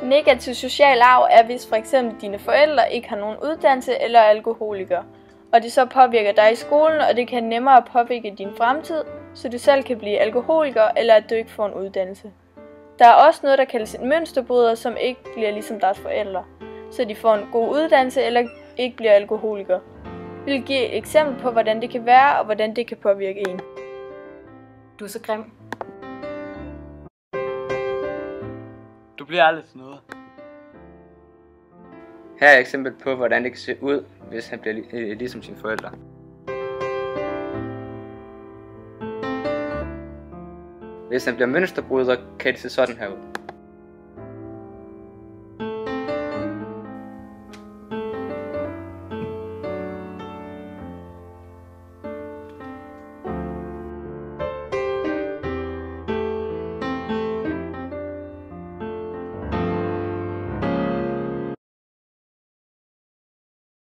Negativ social arv er, hvis for eksempel dine forældre ikke har nogen uddannelse eller er alkoholikere, og det så påvirker dig i skolen, og det kan nemmere påvirke din fremtid, så du selv kan blive alkoholiker, eller at du ikke får en uddannelse. Der er også noget, der kaldes en mønsterbryder, som ikke bliver ligesom deres forældre, så de får en god uddannelse eller ikke bliver alkoholikere. Vi vil give et eksempel på, hvordan det kan være, og hvordan det kan påvirke en. Du er så grim. Du bliver aldrig til noget. Her er et eksempel på, hvordan det kan se ud, hvis han bliver ligesom sine forældre. Hvis han bliver mønsterbryder, kan det se sådan her ud.